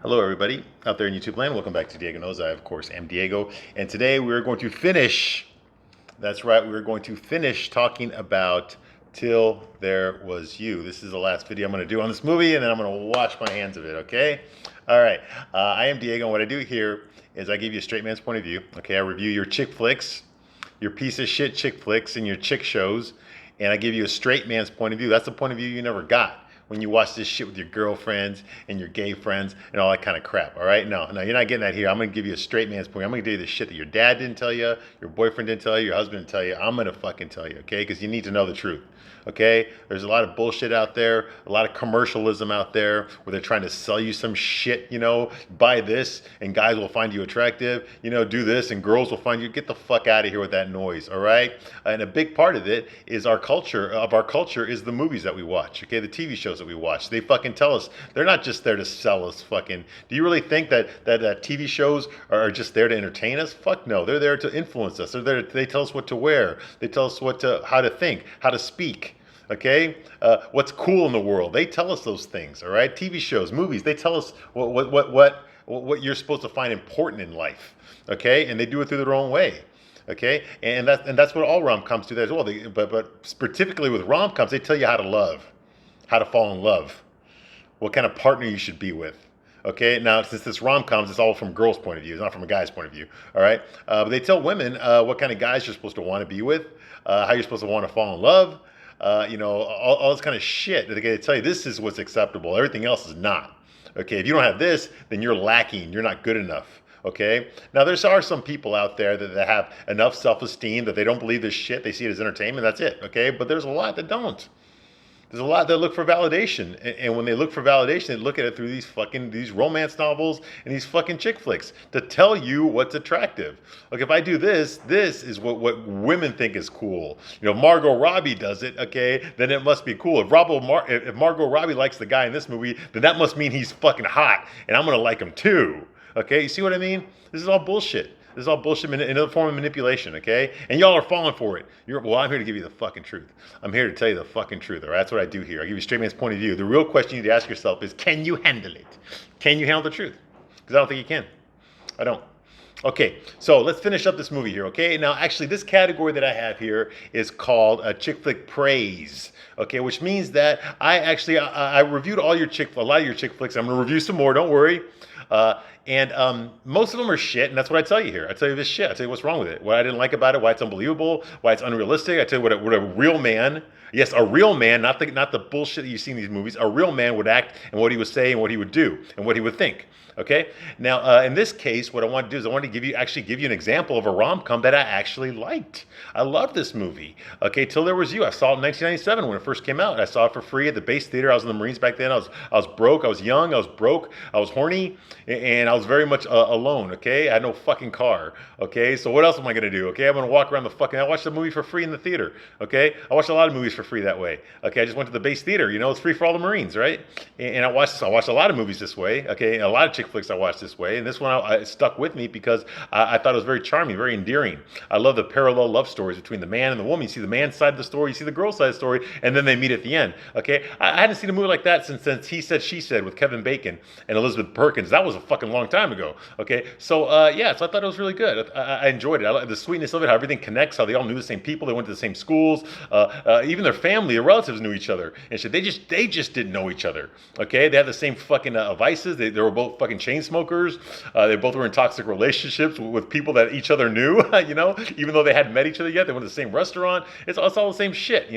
Hello, everybody out there in YouTube land. Welcome back to Diego Knows. I, of course, am Diego. And today we're going to finish, that's right, we're going to finish talking about Till There Was You. This is the last video I'm going to do on this movie, and then I'm going to wash my hands of it, okay? All right. I am Diego, and what I do here is I give you a straight man's point of view, okay? I review your chick flicks, your piece of shit chick flicks, and your chick shows, and I give you a straight man's point of view. That's the point of view you never got when you watch this shit with your girlfriends and your gay friends and all that kind of crap, all right? No, you're not getting that here. I'm going to give you a straight man's point. I'm going to give you the shit that your dad didn't tell you, your boyfriend didn't tell you, your husband didn't tell you. I'm going to fucking tell you, okay? Because you need to know the truth, okay? There's a lot of bullshit out there, a lot of commercialism out there where they're trying to sell you some shit, buy this and guys will find you attractive, do this and girls will find you. Get the fuck out of here with that noise, all right? And a big part of it is our culture is the movies that we watch, okay? The TV shows that we watch. They fucking tell us. They're not just there to sell us fucking. Do you really think that TV shows are just there to entertain us? Fuck no. They're there to influence us. They tell us what to wear. They tell us how to think, how to speak. Okay, what's cool in the world? They tell us those things. All right, TV shows, movies. They tell us what you're supposed to find important in life. Okay, and they do it through their own way. Okay, and that's what all rom-coms do as well. But specifically with rom-coms, they tell you how to love, how to fall in love, what kind of partner you should be with. Okay, now since this rom-coms, it's all from a girl's point of view, it's not from a guy's point of view. All right, but they tell women what kind of guys you're supposed to want to be with, how you're supposed to want to fall in love. All this kind of shit. They tell you this is what's acceptable. Everything else is not. Okay, if you don't have this, then you're lacking. You're not good enough. Okay, now there are some people out there that have enough self-esteem that they don't believe this shit. They see it as entertainment. That's it. Okay, but there's a lot that don't. There's a lot that look for validation, and when they look for validation, they look at it through these romance novels and these fucking chick flicks to tell you what's attractive. Like if I do this is what women think is cool. Margot Robbie does it, okay? Then it must be cool. If Margot Robbie likes the guy in this movie, then that must mean he's fucking hot, and I'm gonna like him too. Okay, you see what I mean? This is all bullshit. This is all bullshit in another form of manipulation, okay? And y'all are falling for it. I'm here to give you the fucking truth. I'm here to tell you the fucking truth, all right? That's what I do here. I give you a straight man's point of view. The real question you need to ask yourself is, can you handle it? Can you handle the truth? Because I don't think you can. I don't. Okay, so let's finish up this movie here, okay? Now, actually, this category that I have here is called Chick-Flick Praise, okay? Which means that I reviewed a lot of your chick flicks. I'm going to review some more, don't worry. And most of them are shit, and that's what I tell you here. I tell you this shit. I tell you what's wrong with it, what I didn't like about it, why it's unbelievable, why it's unrealistic. I tell you what a real man, yes, a real man, not the bullshit that you see in these movies, a real man would act and what he would say and what he would do and what he would think. Okay. Now, in this case, what I want to do is I want to give you an example of a rom-com that I actually liked. I love this movie. Okay, Till There Was You. I saw it in 1997 when it first came out. I saw it for free at the base theater. I was in the Marines back then. I was broke. I was young. I was broke. I was horny, and I was very much alone. Okay, I had no fucking car. Okay, so what else am I gonna do? Okay, I'm gonna walk around I watched the movie for free in the theater. Okay, I watched a lot of movies for free that way. Okay, I just went to the base theater. It's free for all the Marines, right? And I watched a lot of movies this way. Okay, and a lot of chick flicks I watched this way, and this one it stuck with me because I thought it was very charming, very endearing. I love the parallel love stories between the man and the woman. You see the man's side of the story, you see the girl's side of the story, and then they meet at the end. Okay, I hadn't seen a movie like that since He Said, She Said with Kevin Bacon and Elizabeth Perkins. That was a fucking long time ago. Okay, so so I thought it was really good. I enjoyed it. I like the sweetness of it, how everything connects, how they all knew the same people, they went to the same schools, even their family, their relatives knew each other and shit. They just didn't know each other. Okay, they had the same fucking vices. They were both fucking chain smokers. They both were in toxic relationships with people that each other knew. Even though they hadn't met each other yet, they went to the same restaurant. It's all the same shit.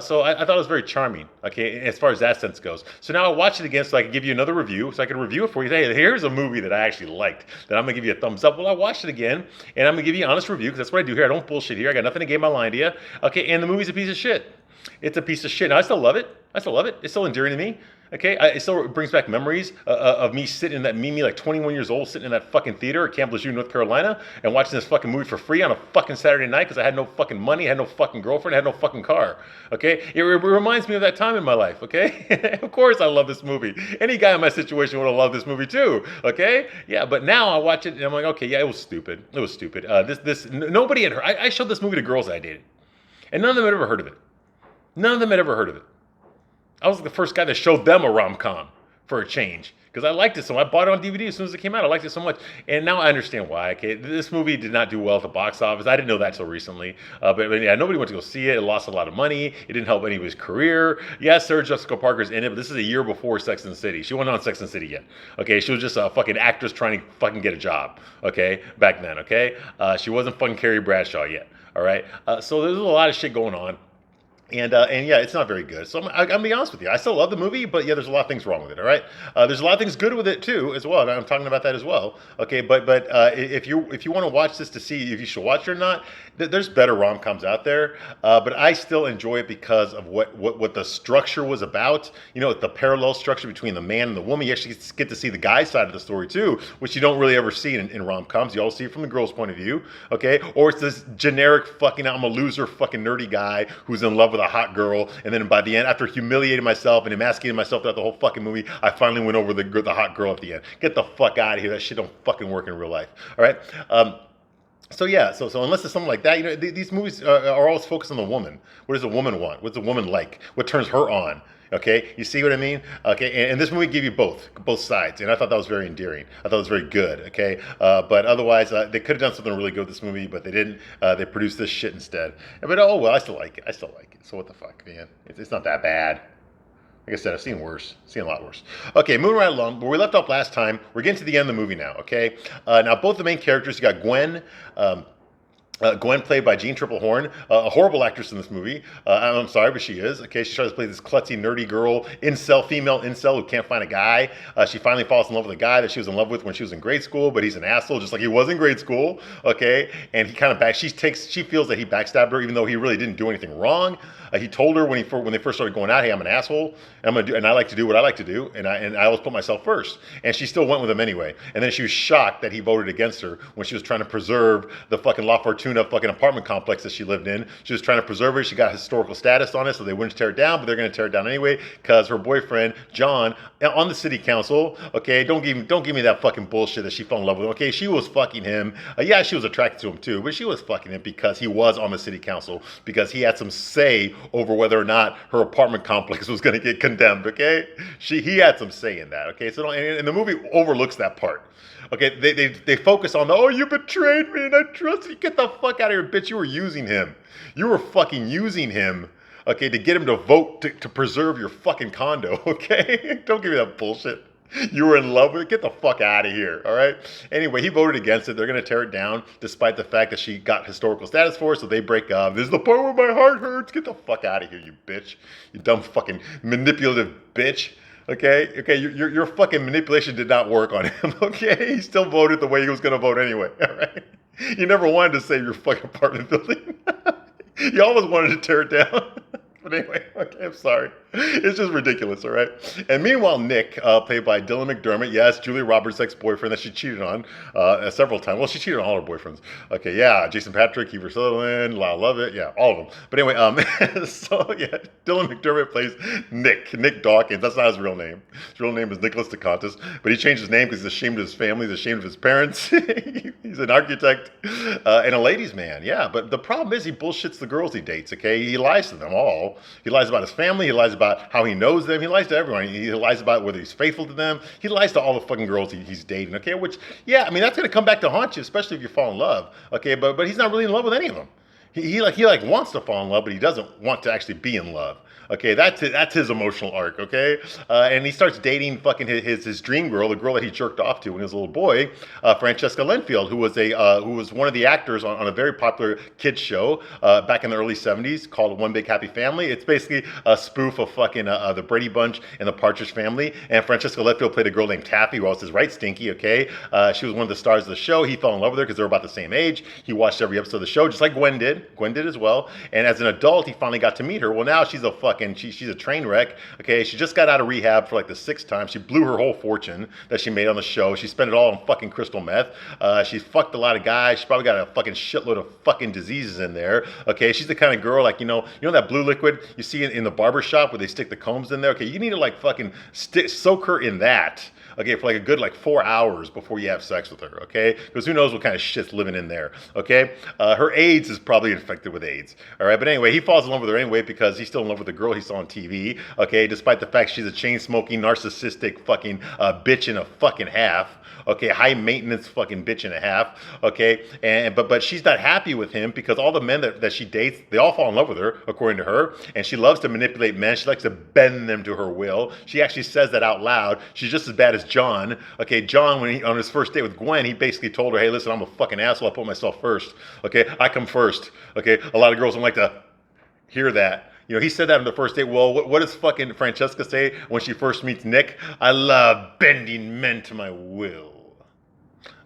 So I thought it was very charming. Okay, as far as that sense goes. So now I watch it again so I can give you another review. So I can review it for you. Hey, here's a movie that I actually liked that I'm gonna give you a thumbs up. Well, I watched it again and I'm gonna give you an honest review because that's what I do here. I don't bullshit here. I got nothing to gain my line to you. Okay, and the movie's a piece of shit. It's a piece of shit. And I still love it. It's still endearing to me. Okay, it still brings back memories of me sitting in me like 21 years old, sitting in that fucking theater at Camp Lejeune, North Carolina, and watching this fucking movie for free on a fucking Saturday night because I had no fucking money, I had no fucking girlfriend, I had no fucking car. Okay, it reminds me of that time in my life. Okay, of course I love this movie. Any guy in my situation would have loved this movie too. Okay, yeah, but now I watch it and I'm like, okay, yeah, it was stupid. Nobody had heard. I showed this movie to girls I dated, and none of them had ever heard of it. I was the first guy that showed them a rom-com for a change. Because I liked it so much. I bought it on DVD as soon as it came out. I liked it so much. And now I understand why. Okay, this movie did not do well at the box office. I didn't know that till recently. But yeah, nobody went to go see it. It lost a lot of money. It didn't help any of his career. Yes, Sarah Jessica Parker's in it, but this is a year before Sex and the City. She wasn't on Sex and the City yet. Okay, she was just a fucking actress trying to fucking get a job. Okay, back then. Okay, she wasn't fucking Carrie Bradshaw yet. All right, so there's a lot of shit going on. And yeah, it's not very good. So I'm gonna be honest with you. I still love the movie, but yeah, there's a lot of things wrong with it. All right, there's a lot of things good with it too, as well. And I'm talking about that as well. Okay, but if you want to watch this to see if you should watch it or not, there's better rom-coms out there. But I still enjoy it because of what the structure was about. You know, the parallel structure between the man and the woman. You actually get to see the guy's side of the story too, which you don't really ever see in rom-coms. You always see it from the girl's point of view. Okay, or it's this generic fucking I'm a loser fucking nerdy guy who's in love with a hot girl, and then by the end, after humiliating myself and emasculating myself throughout the whole fucking movie, I finally went over the hot girl at the end. Get the fuck out of here. That shit don't fucking work in real life. All right. So yeah, so unless it's something like that, you know, these movies are always focused on the woman. What does a woman want? What's a woman like? What turns her on? Okay, you see what I mean? Okay, and this movie gave you both sides, and I thought that was very endearing. I thought it was very good. Okay, but otherwise, they could have done something really good with this movie, but they didn't. They produced this shit instead. But oh well, I still like it. I still like it. So what the fuck, man? It's not that bad. Like I said, I've seen worse. Seen a lot worse. Okay, moving right along. Where we left off last time, we're getting to the end of the movie now. Okay, now both the main characters. You got Gwen. Gwen, played by Jean Triplehorn, a horrible actress in this movie. I'm sorry, but she is. Okay, she tries to play this klutzy, nerdy girl, female incel who can't find a guy. She finally falls in love with a guy that she was in love with when she was in grade school, but he's an asshole, just like he was in grade school. Okay, and he kind of she feels that he backstabbed her, even though he really didn't do anything wrong. He told her when they first started going out, "Hey, I'm an asshole, and I like to do what I like to do, and I always put myself first." And she still went with him anyway. And then she was shocked that he voted against her when she was trying to preserve the fucking La Fortuna fucking apartment complex that she lived in. She was trying to preserve it. She got historical status on it, so they wouldn't tear it down, but they're going to tear it down anyway because her boyfriend John on the city council. Okay, don't give me that fucking bullshit that she fell in love with him. Okay, she was fucking him. Yeah, she was attracted to him too, but she was fucking him because he was on the city council, because he had some say over whether or not her apartment complex was going to get condemned. Okay, he had some say in that. Okay, so and the movie overlooks that part. Okay, they focus on oh, you betrayed me and I trusted you. Get the fuck out of here, bitch. You were using him. You were fucking using him. Okay, to get him to vote to preserve your fucking condo. Okay, don't give me that bullshit. You were in love with it? Get the fuck out of here, all right? Anyway, he voted against it. They're going to tear it down, despite the fact that she got historical status for it, so they break up. This is the part where my heart hurts. Get the fuck out of here, you bitch. You dumb fucking manipulative bitch. Okay, your fucking manipulation did not work on him, okay? He still voted the way he was going to vote anyway, all right? You never wanted to save your fucking apartment building. You always wanted to tear it down. But anyway, okay, I'm sorry. It's just ridiculous, all right? And meanwhile, Nick, played by Dylan McDermott, yes, Julia Roberts' ex-boyfriend that she cheated on several times. Well, she cheated on all her boyfriends. Okay, yeah, Jason Patrick, Kiefer Sutherland, Lyle Lovett, yeah, all of them. But anyway, so yeah, Dylan McDermott plays Nick Dawkins. That's not his real name. His real name is Nicholas DeContis, but he changed his name because he's ashamed of his family, he's ashamed of his parents. He's an architect and a ladies' man, yeah. But the problem is he bullshits the girls he dates, okay? He lies to them all. He lies about his family. He lies about how he knows them. He lies to everyone. He lies about whether he's faithful to them. He lies to all the fucking girls he's dating, okay? Which, yeah, I mean, that's going to come back to haunt you, especially if you fall in love, okay? But he's not really in love with any of them. He wants to fall in love, but he doesn't want to actually be in love. Okay, that's his emotional arc. Okay, and he starts dating fucking his dream girl, the girl that he jerked off to when he was a little boy, Francesca Lenfield, who was one of the actors on a very popular kids show back in the early '70s called One Big Happy Family. It's basically a spoof of fucking the Brady Bunch and the Partridge Family. And Francesca Lenfield played a girl named Taffy, who else is right stinky. Okay, she was one of the stars of the show. He fell in love with her because they were about the same age. He watched every episode of the show, just like Gwen did. Gwen did as well. And as an adult, he finally got to meet her. Well, now she's she's a train wreck. Okay, she just got out of rehab for like the 6th time. She blew her whole fortune that she made on the show. She spent it all on fucking crystal meth. She fucked a lot of guys. She probably got a fucking shitload of fucking diseases in there. Okay, she's the kind of girl like you know that blue liquid you see in the barber shop where they stick the combs in there. Okay, you need to like fucking soak her in that. okay, for like a good like 4 hours before you have sex with her, okay? Because who knows what kind of shit's living in there, okay? Her AIDS is probably infected with AIDS, all right? But anyway, he falls in love with her anyway because he's still in love with the girl he saw on TV, okay? Despite the fact she's a chain-smoking, narcissistic fucking bitch and a fucking half, okay, high maintenance fucking bitch and a half, okay, and but she's not happy with him because all the men that she dates, they all fall in love with her according to her, and she loves to manipulate men. She likes to bend them to her will. She actually says that out loud. She's just as bad as John. Okay, John, when he on his first date with Gwen, he basically told her, hey, listen, I'm a fucking asshole. I put myself first. Okay, I come first. Okay, a lot of girls don't like to hear that. You know, he said that on the first date. Well, what does fucking Francesca say when she first meets Nick? I love bending men to my will.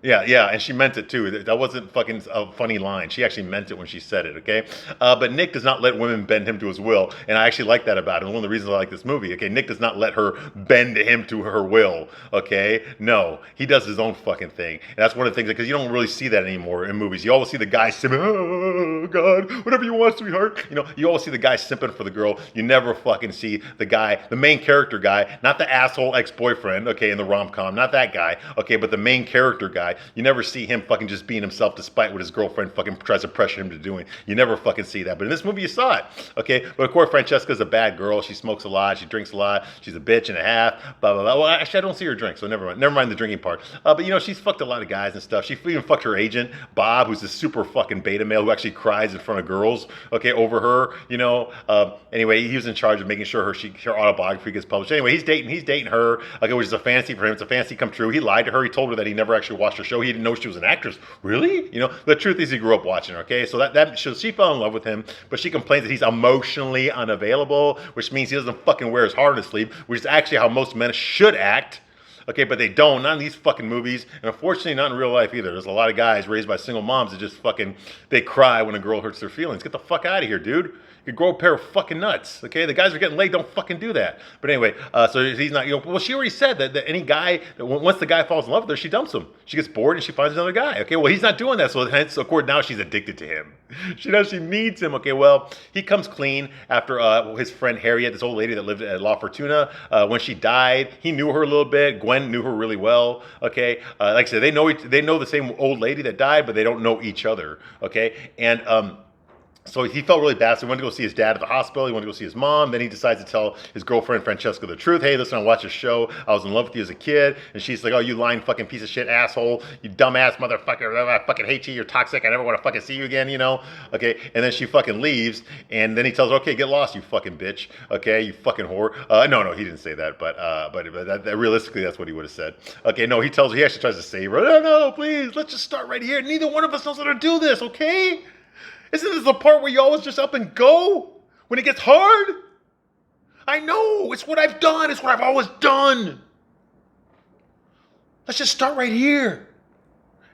Yeah, and she meant it too. That wasn't fucking a funny line. She actually meant it when she said it, okay? But Nick does not let women bend him to his will, and I actually like that about him. One of the reasons I like this movie, okay? Nick does not let her bend him to her will, okay? No, he does his own fucking thing. And that's one of the things, because you don't really see that anymore in movies. You always see the guy simping, oh, God, whatever you want, sweetheart. You know, you always see the guy simping for the girl. You never fucking see the guy, the main character guy, not the asshole ex-boyfriend, okay, in the rom-com, not that guy, okay, but the main character guy. You never see him fucking just being himself despite what his girlfriend fucking tries to pressure him to doing. You never fucking see that. But in this movie, you saw it. Okay? But of course, Francesca's a bad girl. She smokes a lot. She drinks a lot. She's a bitch and a half. Blah, blah, blah. Well, actually, I don't see her drink, so never mind. Never mind the drinking part. But, you know, she's fucked a lot of guys and stuff. She even fucked her agent, Bob, who's a super fucking beta male who actually cries in front of girls, okay, over her, you know. Anyway, he was in charge of making sure her autobiography gets published. Anyway, he's dating her, okay, which is a fantasy for him. It's a fantasy come true. He lied to her. He told her that he never actually watched her show. He didn't know she was an actress. Really? You know, the truth is he grew up watching her, okay? So she fell in love with him, but she complains that he's emotionally unavailable, which means he doesn't fucking wear his heart on his sleeve, which is actually how most men should act. Okay, but they don't. Not in these fucking movies. And unfortunately, not in real life either. There's a lot of guys raised by single moms that just fucking, they cry when a girl hurts their feelings. Get the fuck out of here, dude. You grow a pair of fucking nuts, okay? The guys are getting laid, don't fucking do that. But anyway, so he's not, you know, well, she already said that any guy, once the guy falls in love with her, she dumps him. She gets bored and she finds another guy, okay? Well, he's not doing that, so hence, of course, now she's addicted to him. She knows she needs him, okay? Well, he comes clean after his friend Harriet, this old lady that lived at La Fortuna, when she died, he knew her a little bit. Gwen knew her really well, okay? Like I said, they know the same old lady that died, but they don't know each other, okay? And, so he felt really bad, so he went to go see his dad at the hospital. He went to go see his mom. Then he decides to tell his girlfriend, Francesca, the truth. Hey, listen, I watched a show. I was in love with you as a kid. And she's like, oh, you lying fucking piece of shit asshole. You dumbass motherfucker. I fucking hate you. You're toxic. I never want to fucking see you again, you know? Okay, and then she fucking leaves. And then he tells her, okay, get lost, you fucking bitch. Okay, you fucking whore. No, he didn't say that. But realistically, that's what he would have said. Okay, no, he actually tries to save her. No, please, let's just start right here. Neither one of us knows how to do this, okay? Isn't this the part where you always just up and go when it gets hard? I know. It's what I've done. It's what I've always done. Let's just start right here.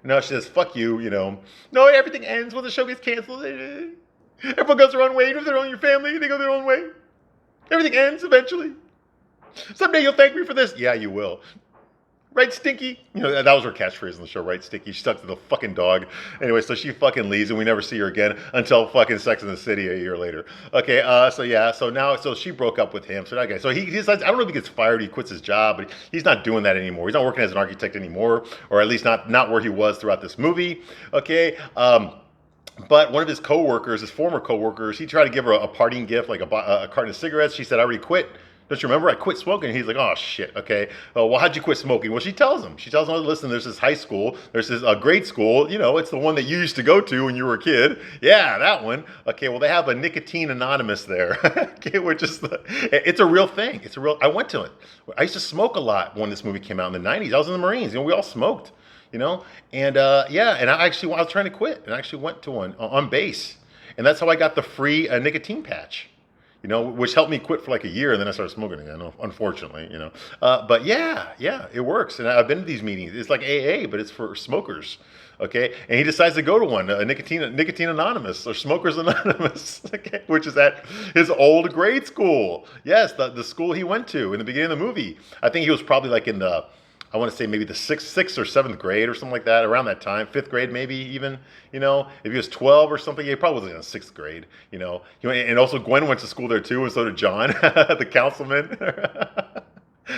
No, she says, fuck you, you know. No, everything ends when the show gets canceled. Everyone goes their own way. Even if they're on your family, they go their own way. Everything ends eventually. Someday you'll thank me for this. Yeah, you will. Right, Stinky? You know, that was her catchphrase on the show, right, Stinky? She stuck to the fucking dog. Anyway, so she fucking leaves and we never see her again until fucking Sex in the City a year later. Okay, so she broke up with him. So he decides, I don't know if he gets fired, he quits his job, but he's not doing that anymore. He's not working as an architect anymore, or at least not where he was throughout this movie. Okay, but one of his coworkers, his former coworkers, he tried to give her a parting gift, like a carton of cigarettes. She said, I already quit. Don't you remember? I quit smoking. He's like, oh, shit, okay. Well, how'd you quit smoking? Well, she tells him, listen, there's this high school, there's this grade school, you know, it's the one that you used to go to when you were a kid. Yeah, that one. Okay, well, they have a nicotine anonymous there. Okay, it's a real thing. I went to it. I used to smoke a lot when this movie came out in the 90s. I was in the Marines, you know, we all smoked, you know, and I was trying to quit, and I actually went to one on base, and that's how I got the free nicotine patch. You know, which helped me quit for like a year, and then I started smoking again, unfortunately, you know. But yeah, it works. And I've been to these meetings. It's like AA, but it's for smokers, okay? And he decides to go to one, Nicotine Anonymous, or Smokers Anonymous, okay? Which is at his old grade school. Yes, the school he went to in the beginning of the movie. I think he was probably like in the, I want to say maybe the sixth or seventh grade or something like that, around that time, fifth grade maybe even, you know. If he was 12 or something, he probably was in sixth grade, you know. And also Gwen went to school there too, and so did John, the councilman.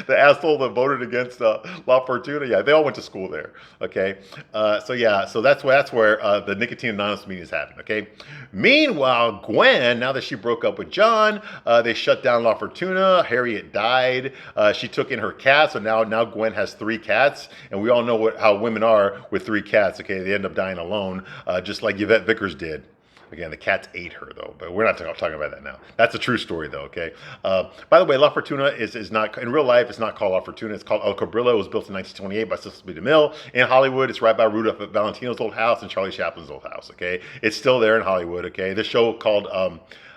the asshole that voted against La Fortuna. Yeah, they all went to school there. Okay, so that's where the Nicotine Anonymous meeting is happening. Okay, meanwhile, Gwen, now that she broke up with John, they shut down La Fortuna. Harriet died. She took in her cat, so now Gwen has 3 cats, and we all know how women are with 3 cats. Okay, they end up dying alone, just like Yvette Vickers did. Again, the cats ate her, though, but we're not talking about that now. That's a true story, though, okay? By the way, La Fortuna is not, in real life, it's not called La Fortuna. It's called El Cabrillo. It was built in 1928 by Cecil B. DeMille. In Hollywood, it's right by Rudolph Valentino's old house and Charlie Chaplin's old house, okay? It's still there in Hollywood, okay? The show called,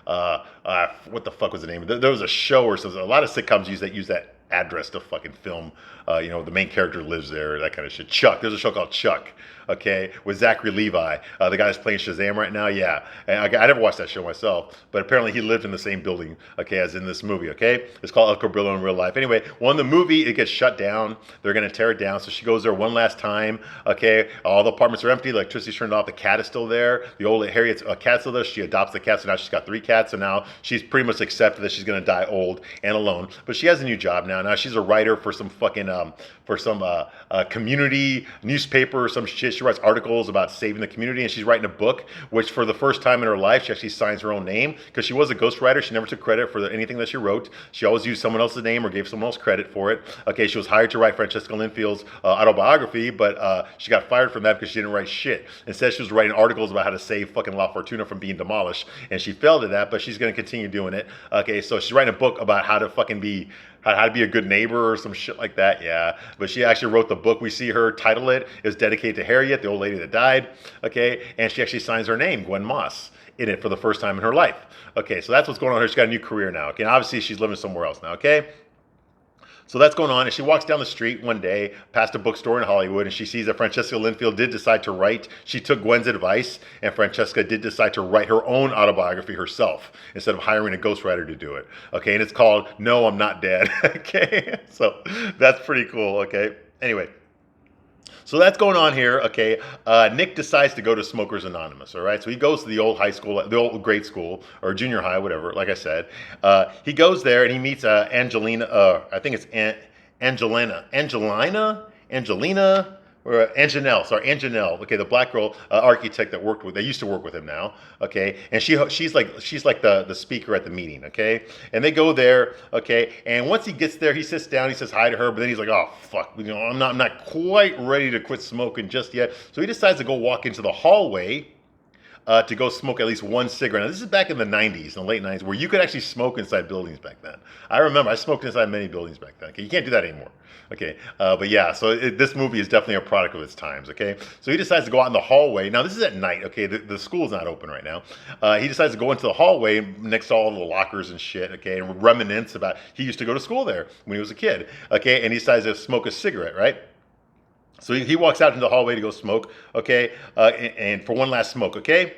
what the fuck was the name? There was a show or something. A lot of sitcoms use that address to fucking film. The main character lives there, that kind of shit. Chuck. There's a show called Chuck, okay, with Zachary Levi, the guy that's playing Shazam right now. Yeah, and I never watched that show myself, but apparently he lived in the same building, okay, as in this movie. Okay, it's called El Cabrillo in real life. Anyway, well, in the movie it gets shut down. They're gonna tear it down, so she goes there one last time. Okay, all the apartments are empty. Electricity's turned off. The cat is still there. The old Harriet's cat's still there. She adopts the cat, so now she's got 3 cats. So now she's pretty much accepted that she's gonna die old and alone. But she has a new job now. Now she's a writer for some fucking community newspaper or some shit. She writes articles about saving the community, and she's writing a book, which for the first time in her life, she actually signs her own name, because she was a ghostwriter. She never took credit for anything that she wrote. She always used someone else's name or gave someone else credit for it. Okay, she was hired to write Francesca Linfield's autobiography, but she got fired from that because she didn't write shit. Instead, she was writing articles about how to save fucking La Fortuna from being demolished, and she failed at that, but she's going to continue doing it. Okay, so she's writing a book about how to fucking be how to be a good neighbor or some shit like that. Yeah, but she actually wrote the book. We see her title it is dedicated to Harriet, the old lady that died. Okay, and she actually signs her name, Gwen Moss, in it for the first time in her life. Okay, so that's what's going on here. She's got a new career now. Okay, and obviously she's living somewhere else now. Okay. So that's going on, and she walks down the street one day past a bookstore in Hollywood, and she sees that Francesca Linfield did decide to write. She took Gwen's advice, and Francesca did decide to write her own autobiography herself instead of hiring a ghostwriter to do it. Okay, and it's called No, I'm Not Dead. Okay, so that's pretty cool. Okay, anyway. So that's going on here, okay. Nick decides to go to Smokers Anonymous, all right? So he goes to the old high school, the old grade school, or junior high, whatever, like I said. He goes there and he meets Angelina, I think it's Angelina, or Anjanelle, okay, the black girl architect that used to work with him now, okay, and she's like the speaker at the meeting, okay, and they go there, okay, and once he gets there, he sits down, he says hi to her, but then he's like, oh fuck, I'm not quite ready to quit smoking just yet, so he decides to go walk into the hallway. To go smoke at least one cigarette. Now, this is back in the 90s, in the late 90s, where you could actually smoke inside buildings back then. I remember I smoked inside many buildings back then. Okay, you can't do that anymore. Okay, but yeah, so this movie is definitely a product of its times. Okay, so he decides to go out in the hallway. Now, this is at night. Okay, the school's not open right now. He decides to go into the hallway next to all the lockers and shit. Okay, and reminisce about he used to go to school there when he was a kid. Okay, and he decides to smoke a cigarette, right? So he walks out into the hallway to go smoke, okay, and for one last smoke, okay?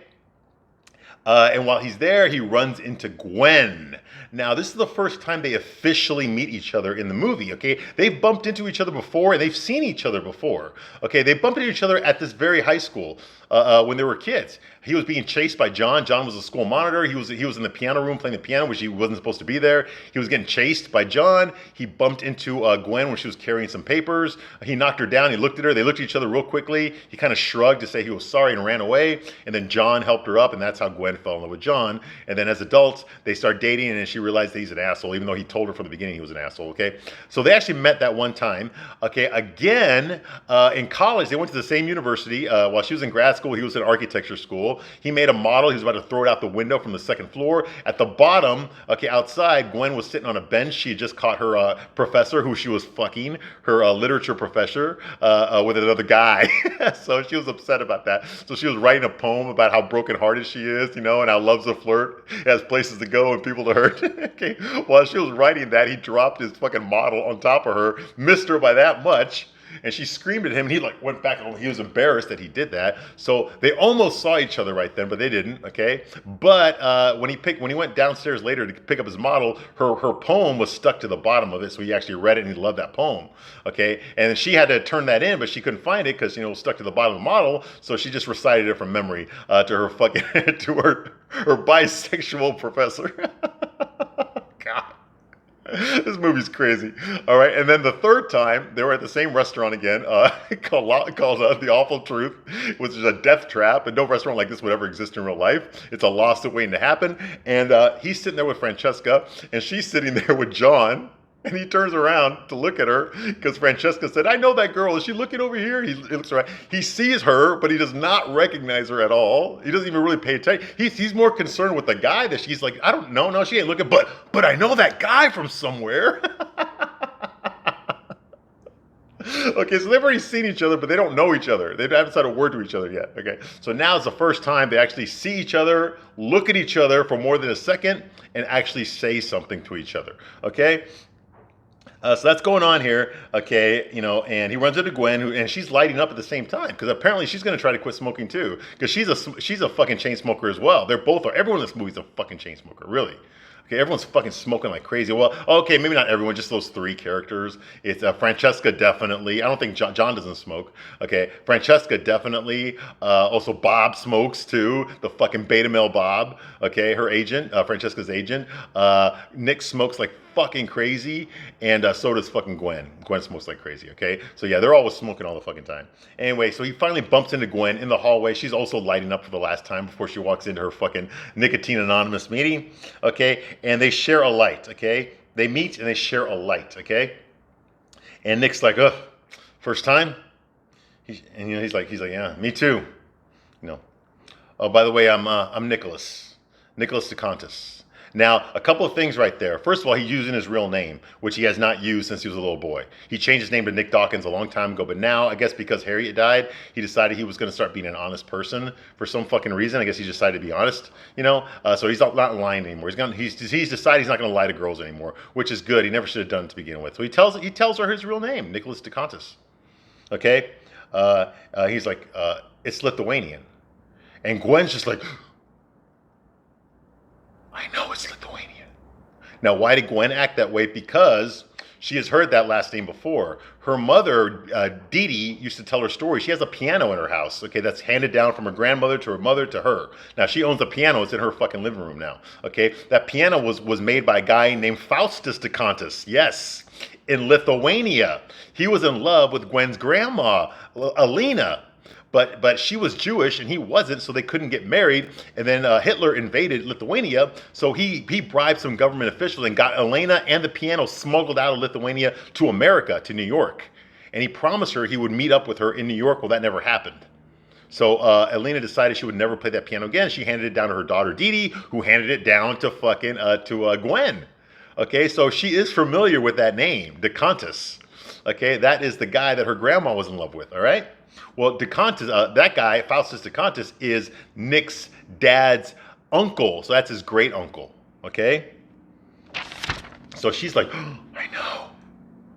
And while he's there, he runs into Gwen. Now, this is the first time they officially meet each other in the movie, okay? They've bumped into each other before, and they've seen each other before, okay? They bumped into each other at this very high school when they were kids. He was being chased by John. John was a school monitor. He was in the piano room playing the piano, which he wasn't supposed to be there. He was getting chased by John. He bumped into Gwen when she was carrying some papers. He knocked her down. He looked at her. They looked at each other real quickly. He kind of shrugged to say he was sorry and ran away. And then John helped her up, and that's how Gwen fell in love with John. And then as adults, they start dating, and she realized that he's an asshole, even though he told her from the beginning he was an asshole, okay? So they actually met that one time, okay? Again, in college, they went to the same university. While she was in grad school, he was in architecture school. He made a model. He was about to throw it out the window from the second floor. At the bottom, okay, outside, Gwen was sitting on a bench. She had just caught her professor, who she was fucking, her literature professor, with another guy. So she was upset about that. So she was writing a poem about how brokenhearted she is, and how loves a flirt, has places to go and people to hurt. Okay. While she was writing that, he dropped his fucking model on top of her, missed her by that much. And she screamed at him, and he went back. He was embarrassed that he did that. So they almost saw each other right then, but they didn't. Okay, but when he went downstairs later to pick up his model, her poem was stuck to the bottom of it. So he actually read it, and he loved that poem. Okay, and she had to turn that in, but she couldn't find it because it was stuck to the bottom of the model. So she just recited it from memory to her fucking to her bisexual professor. God. This movie's crazy. All right, and then the third time they were at the same restaurant again, called The Awful Truth, which is a death trap, and no restaurant like this would ever exist in real life. It's a lawsuit waiting to happen, and he's sitting there with Francesca, and she's sitting there with John. And he turns around to look at her because Francesca said, "I know that girl. Is she looking over here?" He looks around. He sees her, but he does not recognize her at all. He doesn't even really pay attention. He's more concerned with the guy that she's like, "I don't know. No, she ain't looking, but I know that guy from somewhere." Okay, so they've already seen each other, but they don't know each other. They haven't said a word to each other yet. Okay, so now it's the first time they actually see each other, look at each other for more than a second, and actually say something to each other. Okay. So that's going on here, okay, and he runs into Gwen, and she's lighting up at the same time, because apparently she's going to try to quit smoking too, because she's a fucking chain smoker as well. Everyone in this movie is a fucking chain smoker, really. Okay, everyone's fucking smoking like crazy. Well, okay, maybe not everyone, just those three characters. It's Francesca, definitely. I don't think John doesn't smoke. Okay, Francesca, definitely. Also, Bob smokes too. The fucking beta male Bob. Okay, her agent, Francesca's agent. Nick smokes like fucking crazy, and so does fucking Gwen. Gwen smokes like crazy. Okay, so yeah, they're always smoking all the fucking time. Anyway, so he finally bumps into Gwen in the hallway. She's also lighting up for the last time before she walks into her fucking Nicotine Anonymous meeting. Okay, and they share a light. Okay, they meet and they share a light. Okay, and Nick's like, "Ugh, first time," he's like, "Yeah, me too." Oh, by the way, I'm Nicholas DeContis. Now, a couple of things right there. First of all, he's using his real name, which he has not used since he was a little boy. He changed his name to Nick Dawkins a long time ago, but now, I guess because Harriet died, he decided he was going to start being an honest person for some fucking reason. I guess he decided to be honest, so he's not lying anymore. He's decided he's not going to lie to girls anymore, which is good. He never should have done it to begin with. So he tells her his real name, Nicholas DeContis. Okay? He's like, it's Lithuanian. And Gwen's just like, "I know it's Lithuanian." Now, why did Gwen act that way? Because she has heard that last name before. Her mother, Dee Dee, used to tell her story. She has a piano in her house, okay, that's handed down from her grandmother to her mother to her. Now, she owns a piano. It's in her fucking living room now, okay? That piano was made by a guy named Faustus DeContis, yes, in Lithuania. He was in love with Gwen's grandma, Alina. But she was Jewish and he wasn't, so they couldn't get married. And then Hitler invaded Lithuania, so he bribed some government officials and got Elena and the piano smuggled out of Lithuania to America, to New York. And he promised her he would meet up with her in New York. Well, that never happened. So Elena decided she would never play that piano again. She handed it down to her daughter Dee Dee, who handed it down to Gwen. Okay, so she is familiar with that name, DeContis. Okay, that is the guy that her grandma was in love with. All right. Well, DeContis, that guy, Faustus DeContis, is Nick's dad's uncle. So that's his great uncle. Okay? So she's like, "Oh, I know."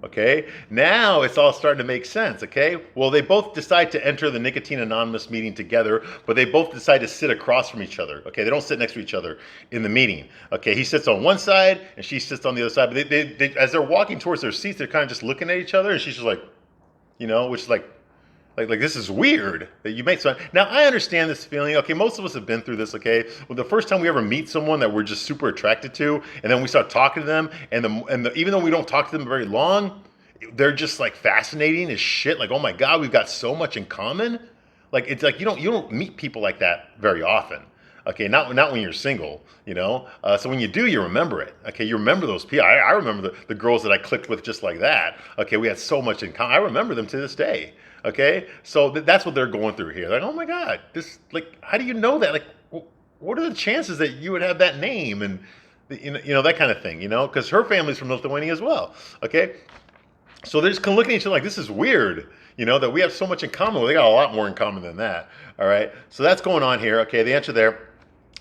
Okay? Now it's all starting to make sense. Okay? Well, they both decide to enter the Nicotine Anonymous meeting together, but they both decide to sit across from each other. Okay? They don't sit next to each other in the meeting. Okay? He sits on one side and she sits on the other side. But they as they're walking towards their seats, they're kind of just looking at each other, and she's just like, which is like this is weird that you make so. Now I understand this feeling. Okay, most of us have been through this. Okay, well, the first time we ever meet someone that we're just super attracted to, and then we start talking to them, and even though we don't talk to them very long, they're just like fascinating as shit. Like, oh my god, we've got so much in common. Like, it's like you don't meet people like that very often. Okay, not when you're single, So when you do, you remember it. Okay, you remember those people. I remember the girls that I clicked with just like that. Okay, we had so much in common. I remember them to this day. Okay, so that's what they're going through here. Like, oh my god, how do you know that? Like, what are the chances that you would have that name and that kind of thing? Because her family's from Lithuania as well. Okay, so they're just looking at each other like, this is weird. That we have so much in common. Well, they got a lot more in common than that. All right, so that's going on here. Okay, they enter there.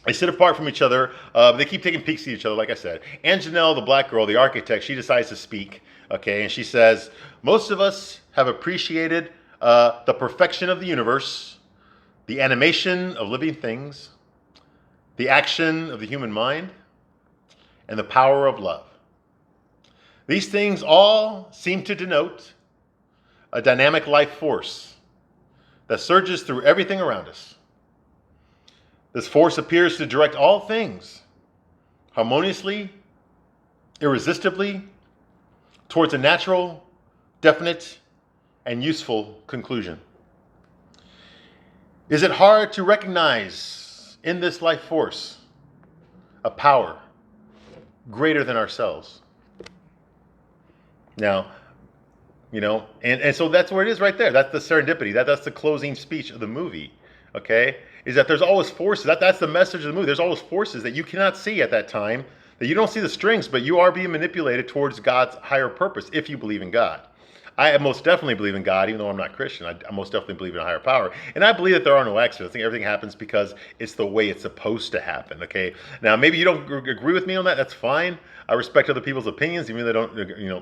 They sit apart from each other. They keep taking peeks at each other, like I said. And Janelle, the black girl, the architect, she decides to speak. Okay, and she says, "Most of us have appreciated the perfection of the universe, the animation of living things, the action of the human mind, and the power of love. These things all seem to denote a dynamic life force that surges through everything around us. This force appears to direct all things harmoniously irresistibly towards a natural, definite, and useful conclusion. Is it hard to recognize in this life force a power greater than ourselves? Now, and so that's where it is right there. That's the serendipity. That's the closing speech of the movie. Okay, is that there's always forces. That's the message of the movie. There's always forces that you cannot see at that time. That you don't see the strings, but you are being manipulated towards God's higher purpose if you believe in God. I most definitely believe in God, even though I'm not Christian. I most definitely believe in a higher power. And I believe that there are no accidents. I think everything happens because it's the way it's supposed to happen, okay? Now, maybe you don't agree with me on that. That's fine. I respect other people's opinions, even if they don't,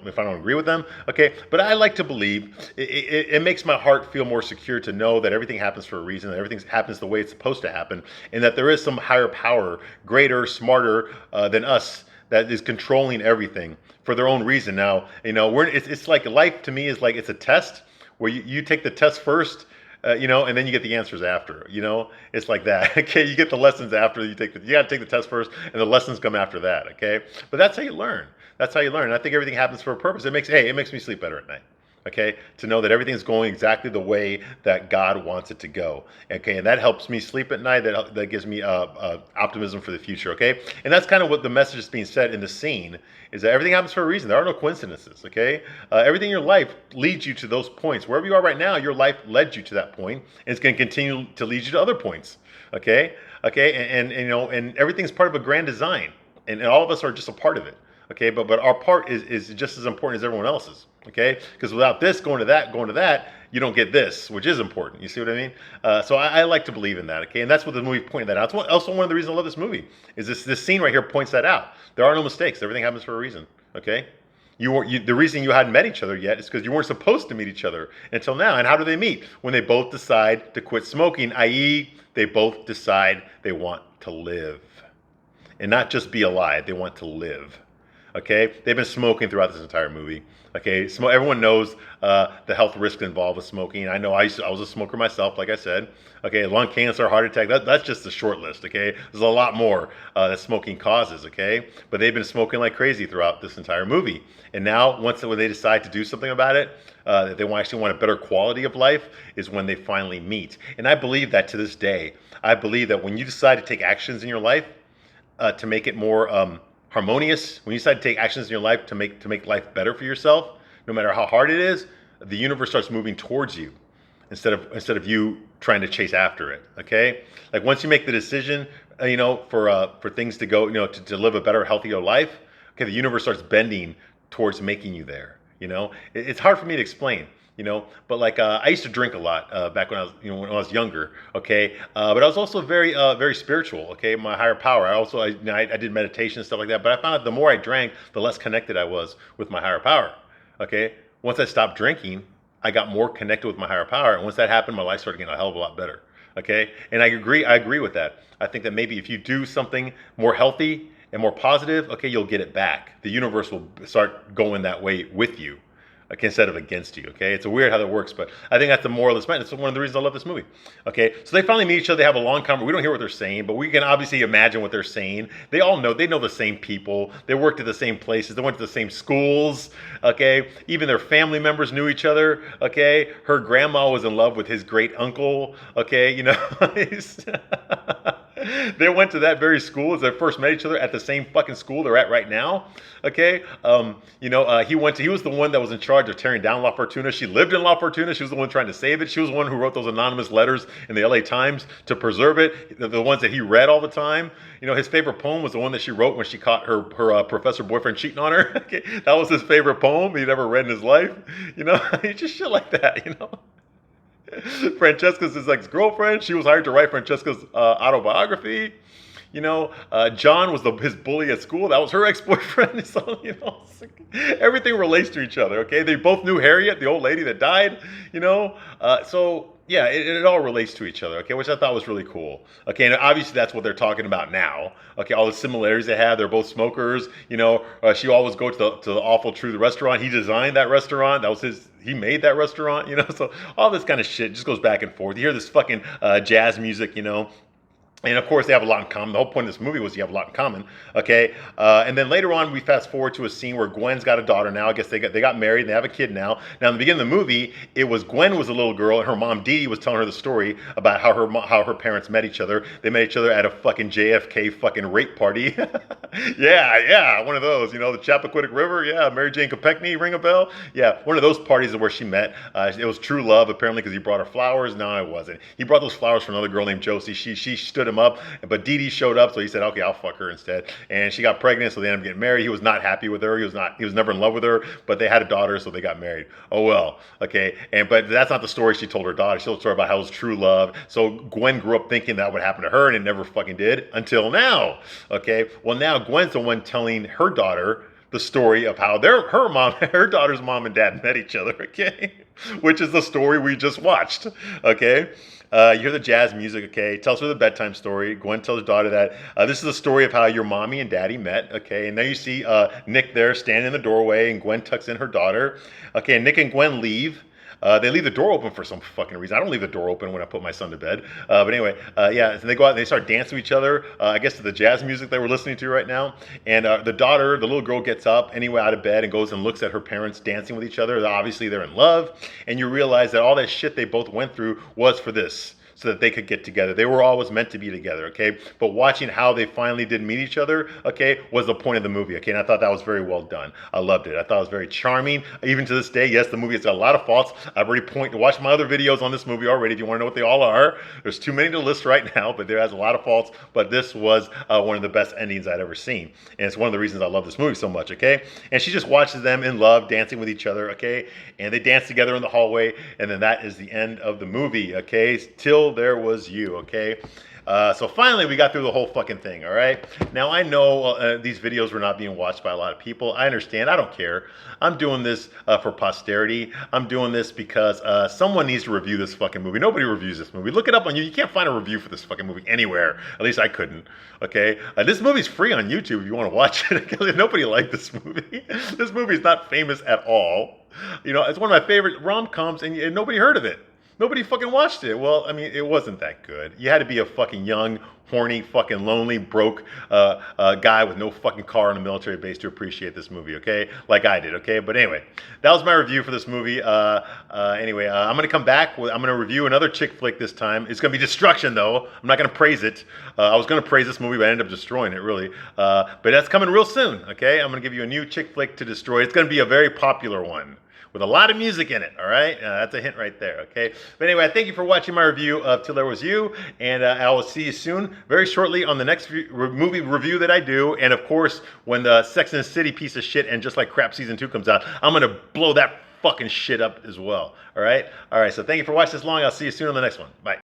if I don't agree with them, okay? But I like to believe, it makes my heart feel more secure to know that everything happens for a reason, that everything happens the way it's supposed to happen, and that there is some higher power, greater, smarter than us, that is controlling everything for their own reason. Now, it's like life to me is like it's a test where you take the test first, and then you get the answers after. It's like that. Okay, you get the lessons after you got to take the test first, and the lessons come after that. Okay, but that's how you learn. That's how you learn. And I think everything happens for a purpose. It makes me sleep better at night. Okay, to know that everything's going exactly the way that God wants it to go. Okay, and that helps me sleep at night. That gives me optimism for the future. Okay, and that's kind of what the message is being said in the scene, is that everything happens for a reason. There are no coincidences. Okay, everything in your life leads you to those points. Wherever you are right now, your life led you to that point, and it's going to continue to lead you to other points. Okay, and everything's part of a grand design, and all of us are just a part of it. Okay, but our part is just as important as everyone else's. Okay, because without this going to that, you don't get this, which is important. You see what I mean? So I like to believe in that. Okay, and that's what the movie pointed that out. It's also one of the reasons I love this movie is this scene right here points that out. There are no mistakes. Everything happens for a reason. Okay, the reason you hadn't met each other yet is because you weren't supposed to meet each other until now. And how do they meet? When they both decide to quit smoking, i.e., they both decide they want to live, and not just be alive. They want to live. Okay, they've been smoking throughout this entire movie. Okay, everyone knows the health risks involved with smoking. I know I was a smoker myself, like I said. Okay, lung cancer, heart attack, that's just the short list. Okay, there's a lot more that smoking causes. Okay, but they've been smoking like crazy throughout this entire movie. And now, when they decide to do something about it, that they actually want a better quality of life, is when they finally meet. And I believe that to this day. I believe that when you decide to take actions in your life to make it more harmonious, when you decide to take actions in your life to make life better for yourself, no matter how hard it is, the universe starts moving towards you instead of you trying to chase after it. Okay, like once you make the decision, for things to go, to live a better, healthier life. Okay, the universe starts bending towards making you there. It's hard for me to explain. But like I used to drink a lot back when I was younger. Okay, but I was also very very spiritual. Okay, my higher power. I did meditation and stuff like that. But I found out the more I drank, the less connected I was with my higher power. Okay, once I stopped drinking, I got more connected with my higher power, and once that happened, my life started getting a hell of a lot better. Okay, and I agree with that. I think that maybe if you do something more healthy and more positive, okay, you'll get it back. The universe will start going that way with you, instead of against you. Okay, it's weird how that works, but I think that's the moral of this man. It's one of the reasons I love this movie. Okay, so they finally meet each other. They have a long conversation. We don't hear what they're saying, but we can obviously imagine what they're saying. They know the same people. They worked at the same places. They went to the same schools. Okay, even their family members knew each other. Okay, her grandma was in love with his great uncle. Okay, they went to that very school as they first met each other, at the same fucking school they're at right now. Okay, he was the one that was in charge of tearing down La Fortuna. She lived in La Fortuna. She was the one trying to save it. She was the one who wrote those anonymous letters in the LA Times to preserve it, the ones that he read all the time. His favorite poem was the one that she wrote when she caught her professor boyfriend cheating on her. Okay, that was his favorite poem he'd ever read in his life. Just shit like that. Francesca's his ex-girlfriend. She was hired to write Francesca's autobiography. John was his bully at school. That was her ex-boyfriend. So, everything relates to each other. Okay, they both knew Harriet, the old lady that died. So yeah, it all relates to each other. Okay, which I thought was really cool. Okay, and obviously that's what they're talking about now. Okay, all the similarities they have. They're both smokers. She always go to the Awful Truth restaurant. He designed that restaurant. That was his. He made that restaurant. So all this kind of shit just goes back and forth. You hear this fucking jazz music. And of course, they have a lot in common. The whole point of this movie was you have a lot in common. Okay, and then later on, we fast forward to a scene where Gwen's got a daughter now. I guess they got married and they have a kid now. Now, in the beginning of the movie, it was Gwen was a little girl, and her mom Dee Dee was telling her the story about how her parents met each other. They met each other at a fucking JFK fucking rape party. Yeah, one of those. You know, the Chappaquiddick River. Yeah, Mary Jane Kopechne, ring a bell. Yeah, one of those parties is where she met. It was true love apparently because he brought her flowers. No, it wasn't. He brought those flowers for another girl named Josie. She stood him up, but Dee Dee showed up, so he said, "Okay, I'll fuck her instead." And she got pregnant, so they ended up getting married. He was not happy with her. He was never in love with her, but they had a daughter, so they got married. Oh well, okay. But that's not the story she told her daughter. She told a story about how it was true love. So Gwen grew up thinking that would happen to her, and it never fucking did until now. Okay. Well, now Gwen's the one telling her daughter the story of how her daughter's mom and dad met each other, okay? Which is the story we just watched, okay? You hear the jazz music, okay? Tells her the bedtime story. Gwen tells her daughter that this is the story of how your mommy and daddy met, okay? And then you see Nick there standing in the doorway, and Gwen tucks in her daughter. Okay, and Nick and Gwen leave. They leave the door open for some fucking reason. I don't leave the door open when I put my son to bed. But anyway, yeah, so they go out and they start dancing with each other, I guess to the jazz music they were listening to right now. And the daughter, the little girl, gets up anyway out of bed and goes and looks at her parents dancing with each other. Obviously, they're in love. And you realize that all that shit they both went through was for this, so that they could get together. They were always meant to be together, okay? But watching how they finally did meet each other, okay, was the point of the movie, okay? And I thought that was very well done. I loved it. I thought it was very charming. Even to this day, yes, the movie has got a lot of faults. I've already watched my other videos on this movie already if you want to know what they all are. There's too many to list right now, but there has a lot of faults. But this was one of the best endings I'd ever seen. And it's one of the reasons I love this movie so much, okay? And she just watches them in love, dancing with each other, okay? And they dance together in the hallway, and then that is the end of the movie, okay? Till There Was You, okay? So finally, we got through the whole fucking thing, all right? Now, I know these videos were not being watched by a lot of people. I understand. I don't care. I'm doing this for posterity. I'm doing this because someone needs to review this fucking movie. Nobody reviews this movie. Look it up on you. You can't find a review for this fucking movie anywhere. At least I couldn't, okay? This movie's free on YouTube if you want to watch it, because nobody liked this movie. This movie's not famous at all. You know, it's one of my favorite rom-coms, and nobody heard of it. Nobody fucking watched it. Well, I mean, it wasn't that good. You had to be a fucking young, horny, fucking lonely, broke guy with no fucking car on a military base to appreciate this movie, okay? Like I did, okay? But anyway, that was my review for this movie. Anyway, I'm going to come back. I'm going to review another chick flick this time. It's going to be Destruction, though. I'm not going to praise it. I was going to praise this movie, but I ended up destroying it, really. But that's coming real soon, okay? I'm going to give you a new chick flick to destroy. It's going to be a very popular one with a lot of music in it, all right? That's a hint right there, okay? But anyway, thank you for watching my review of Till There Was You, and I will see you soon, very shortly, on the next movie review that I do. And of course, when the Sex and the City piece of shit and Just Like Crap Season 2 comes out, I'm going to blow that fucking shit up as well, all right? All right, so thank you for watching this long. I'll see you soon on the next one. Bye.